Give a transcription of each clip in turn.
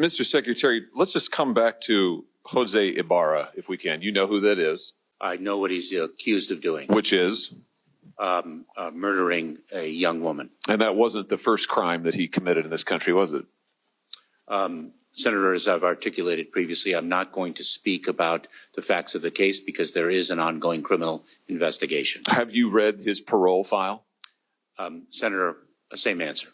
Mr. Secretary, let's just come back to Jose Ibarra, if we can. You know who that is. I know what he's accused of doing. Which is? Murdering a young woman. And that wasn't the first crime that he committed in this country, was it? Senator, as I've articulated previously, I'm not going to speak about the facts of the case because there is an ongoing criminal investigation. Have you read his parole file? Senator, same answer.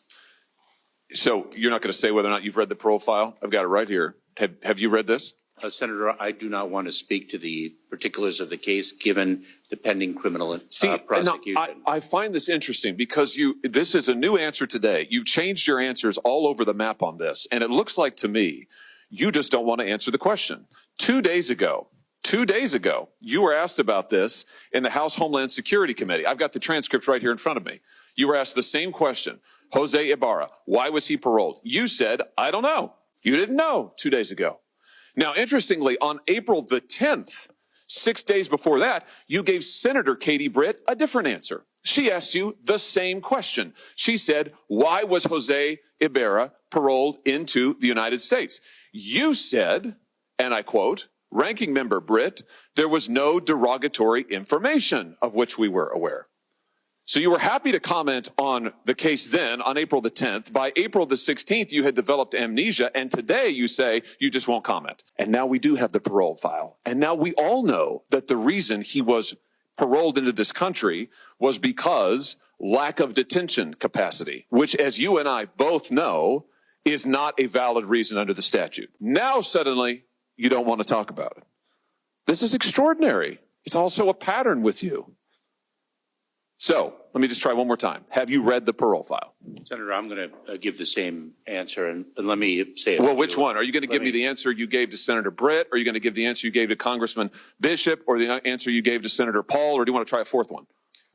So you're not going to say whether or not you've read the parole file? I've got it right here. Have you read this? Senator, I do not want to speak to the particulars of the case given the pending criminal prosecution. No, I find this interesting because this is a new answer today. You've changed your answers all over the map on this. And it looks like to me, you just don't want to answer the question. 2 days ago, you were asked about this in the House Homeland Security Committee. I've got the transcript right here in front of me. You were asked the same question. Jose Ibarra, why was he paroled? You said, I don't know. You didn't know 2 days ago. Now, interestingly, on April the 10th, 6 days before that, you gave Senator Katie Britt a different answer. She asked you the same question. She said, why was Jose Ibarra paroled into the United States? You said, and I quote, Ranking Member Britt, there was no derogatory information of which we were aware. So you were happy to comment on the case then on April the 10th. By April the 16th, you had developed amnesia. And today you say you just won't comment. And now we do have the parole file. And now we all know that the reason he was paroled into this country was because lack of detention capacity, which, as you and I both know, is not a valid reason under the statute. Now suddenly you don't want to talk about it. This is extraordinary. It's also a pattern with you. So let me just try one more time. Have you read the parole file? Senator, I'm going to give the same answer, and let me say it. Well, which one? Are you going to give me the answer you gave to Senator Britt? Or are you going to give the answer you gave to Congressman Bishop? Or the answer you gave to Senator Paul? Or do you want to try a fourth one?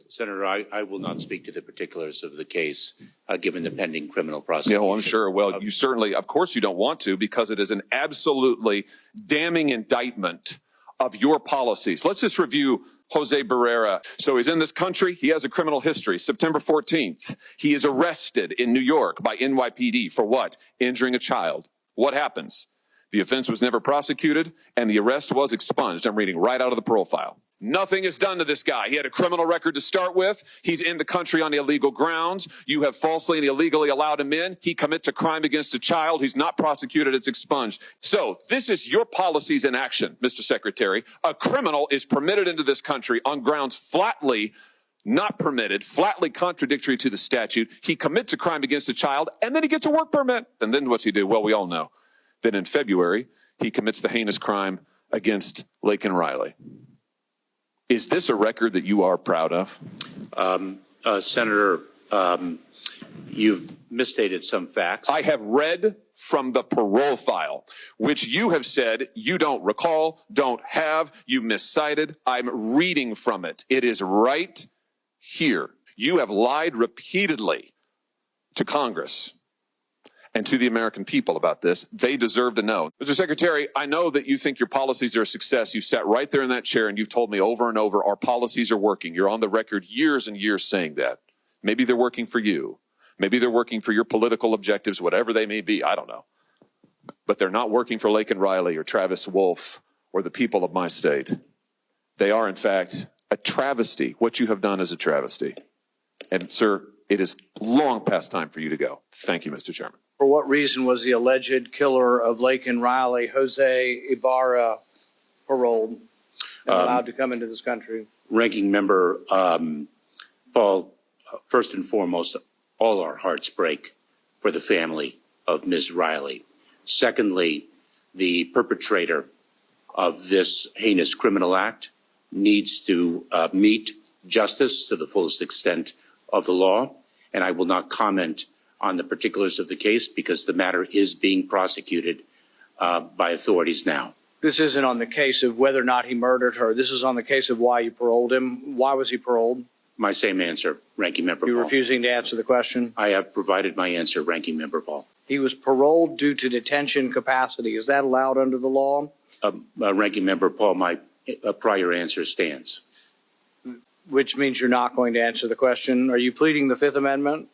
Senator, I will not speak to the particulars of the case, given the pending criminal prosecution. Yeah, well, I'm sure. Well, you certainly, of course you don't want to, because it is an absolutely damning indictment of your policies. Let's just review Jose Barrera. So he's in this country. He has a criminal history. September 14th, he is arrested in New York by NYPD for what? Injuring a child. What happens? The offense was never prosecuted and the arrest was expunged. I'm reading right out of the parole file. Nothing is done to this guy. He had a criminal record to start with. He's in the country on illegal grounds. You have falsely and illegally allowed him in. He commits a crime against a child. He's not prosecuted. It's expunged. So this is your policies in action, Mr. Secretary. A criminal is permitted into this country on grounds flatly not permitted, flatly contradictory to the statute. He commits a crime against a child, and then he gets a work permit. And then what's he do? Well, we all know. Then in February, he commits the heinous crime against Laken Riley. Is this a record that you are proud of? Senator, you've misstated some facts. I have read from the parole file, which you have said you don't recall, don't have, you miscited. I'm reading from it. It is right here. You have lied repeatedly to Congress and to the American people about this. They deserve to know. Mr. Secretary, I know that you think your policies are a success. You've sat right there in that chair and you've told me over and over our policies are working. You're on the record years and years saying that. Maybe they're working for you. Maybe they're working for your political objectives, whatever they may be. I don't know. But they're not working for Laken Riley or Travis Wolf or the people of my state. They are, in fact, a travesty. What you have done is a travesty. And, sir, it is long past time for you to go. Thank you, Mr. Chairman. For what reason was the alleged killer of Laken Riley, Jose Ibarra, paroled and allowed to come into this country? Ranking Member Paul, first and foremost, all our hearts break for the family of Ms. Riley. Secondly, the perpetrator of this heinous criminal act needs to meet justice to the fullest extent of the law, and I will not comment on the particulars of the case because the matter is being prosecuted by authorities now. This isn't on the case of whether or not he murdered her. This is on the case of why you paroled him. Why was he paroled? My same answer, Ranking Member Paul. You're refusing to answer the question? I have provided my answer, Ranking Member Paul. He was paroled due to detention capacity. Is that allowed under the law? Ranking Member Paul, my prior answer stands. Which means you're not going to answer the question. Are you pleading the Fifth Amendment?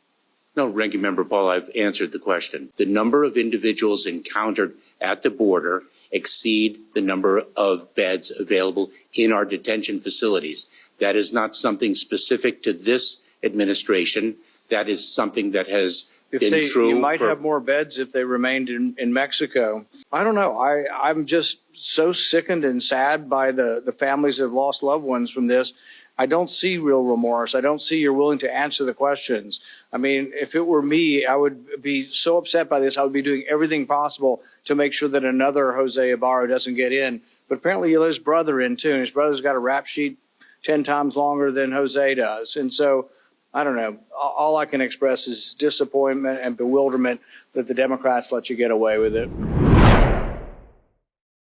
No, Ranking Member Paul, I've answered the question. The number of individuals encountered at the border exceed the number of beds available in our detention facilities. That is not something specific to this administration. That is something that has been true. You might have more beds if they remained in Mexico. I don't know. I'm just so sickened and sad by the families that have lost loved ones from this. I don't see real remorse. I don't see you're willing to answer the questions. I mean, if it were me, I would be so upset by this. I would be doing everything possible to make sure that another Jose Ibarra doesn't get in. But apparently he let his brother in too, and his brother's got a rap sheet 10 times longer than Jose does. And so, I don't know. All I can express is disappointment and bewilderment that the Democrats let you get away with it.